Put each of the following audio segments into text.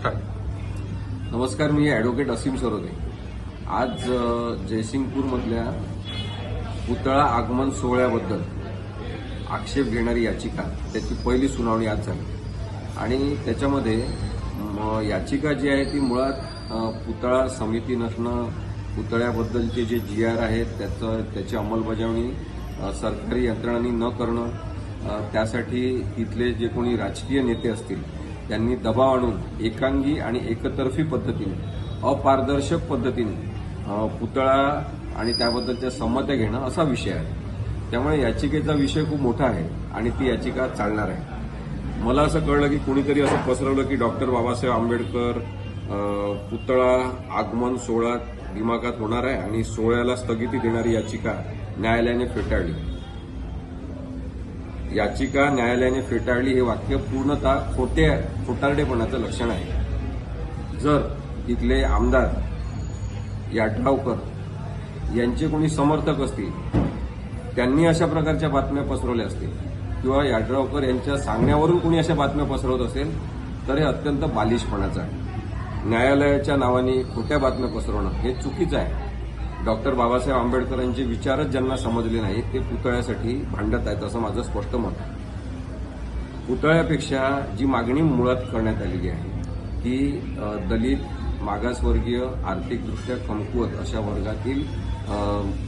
नमस्कार, मी ॲडव्होकेट असीम सरोदे. आज जयसिंगपूरमधल्या पुतळा आगमन सोहळ्याबद्दल आक्षेप घेणारी याचिका त्याची पहिली सुनावणी आज झाली आणि त्याच्यामध्ये याचिका जी आहे ती मुळात पुतळा समिती नसणं, पुतळ्याबद्दलचे जे GR आहेत त्याची अंमलबजावणी सरकारी यंत्रणांनी न करणं, त्यासाठी तिथले जे कोणी राजकीय नेते असतील त्यांनी दबाव आणून एकांगी आणि एकतर्फी पद्धतीने अपारदर्शक पद्धतीने पुतळा आणि त्याबद्दलच्या संमत्या घेणं असा विषय आहे. त्यामुळे याचिकेचा विषय खूप मोठा आहे आणि ती याचिका चालणार आहे. मला असं कळलं की कुणीतरी असं पसरवलं की डॉक्टर बाबासाहेब आंबेडकर पुतळा आगमन सोहळा दिमागात होणार आहे आणि सोहळ्याला स्थगिती देणारी याचिका न्यायालयाने फेटाळली. याचिका न्यायालयाने फेटाळली हे वाक्य पूर्णतः खोटारडेपणाचं लक्षण आहे. जर तिथले आमदार याड्रावकर यांचे कोणी समर्थक असतील, त्यांनी अशा प्रकारच्या बातम्या पसरवल्या असतील किंवा याड्रावकर यांच्या सांगण्यावरून कोणी अशा बातम्या पसरवत असेल तर हे अत्यंत बालिशपणाचं आहे. न्यायालयाच्या नावाने खोट्या बातम्या पसरवणं हे चुकीचं आहे. डॉक्टर बाबासाहेब आंबेडकरांचे विचारच ज्यांना समजले नाहीत ते पुतळ्यासाठी भांडत आहेत असं माझं स्पष्ट मत आहे. पुतळ्यापेक्षा जी मागणी मुळात करण्यात आलेली आहे ती दलित, मागासवर्गीय, आर्थिकदृष्ट्या कमकुवत अशा वर्गातील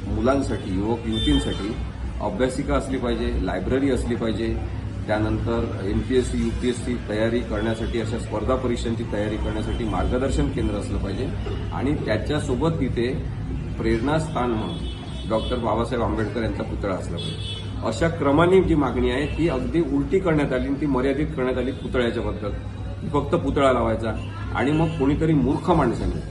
मुलांसाठी, युवक युवतींसाठी अभ्यासिका असली पाहिजे, लायब्ररी असली पाहिजे, त्यानंतर MPSC UPSC तयारी करण्यासाठी, अशा स्पर्धा परीक्षांची तयारी करण्यासाठी मार्गदर्शन केंद्र असलं पाहिजे आणि त्याच्यासोबत तिथे प्रेरणास्थान म्हणून डॉक्टर बाबासाहेब आंबेडकर यांचा पुतळा असला पाहिजे. अशा क्रमाने जी मागणी आहे ती अगदी उलटी करण्यात आली, ती मर्यादित करण्यात आली पुतळ्याच्या बद्दल. फक्त पुतळा लावायचा आणि मग कोणीतरी मूर्ख माणसाने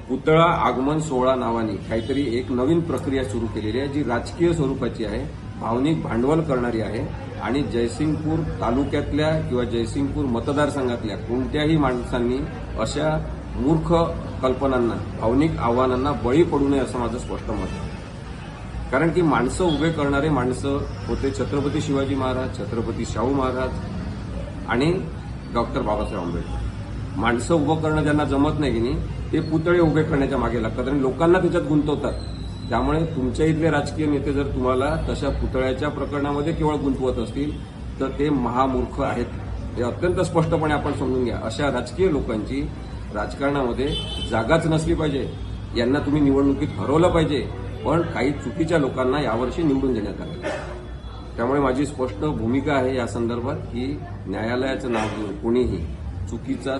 पुतळा आगमन सोहळा नावाने काहीतरी एक नवीन प्रक्रिया सुरू केलेली आहे जी राजकीय स्वरूपाची आहे, भावनिक भांडवल करणारी आहे आणि जयसिंगपूर तालुक्यातल्या किंवा जयसिंगपूर मतदारसंघातल्या कोणत्याही माणसांनी अशा मूर्ख कल्पनांना, भावनिक आव्हानांना बळी पडू नये असं माझं स्पष्ट मत आहे. कारण की माणसं उभे करणारे माणसं होते छत्रपती शिवाजी महाराज, छत्रपती शाहू महाराज आणि डॉक्टर बाबासाहेब आंबेडकर. माणसं उभं करणं ज्यांना जमत नाही की नाही ते पुतळे उभे करण्याच्या मागे लागतात आणि लोकांना त्याच्यात गुंतवतात. त्यामुळे तुमच्या इथले राजकीय नेते जर तुम्हाला तशा पुतळ्याच्या प्रकरणामध्ये केवळ गुंतवत असतील तर ते महामूर्ख आहेत. हे अत्यंत स्पष्टपणे आपण समजून घ्या. अशा राजकीय लोकांची राजकारणामध्ये जागाच नसली पाहिजे. यांना तुम्ही निवडणुकीत हरवलं पाहिजे, पण काही चुकीच्या लोकांना यावर्षी निवडून देण्यात आलं. त्यामुळे माझी स्पष्ट भूमिका आहे या संदर्भात की न्यायालयाचं नाव घेऊन कोणीही चुकीचा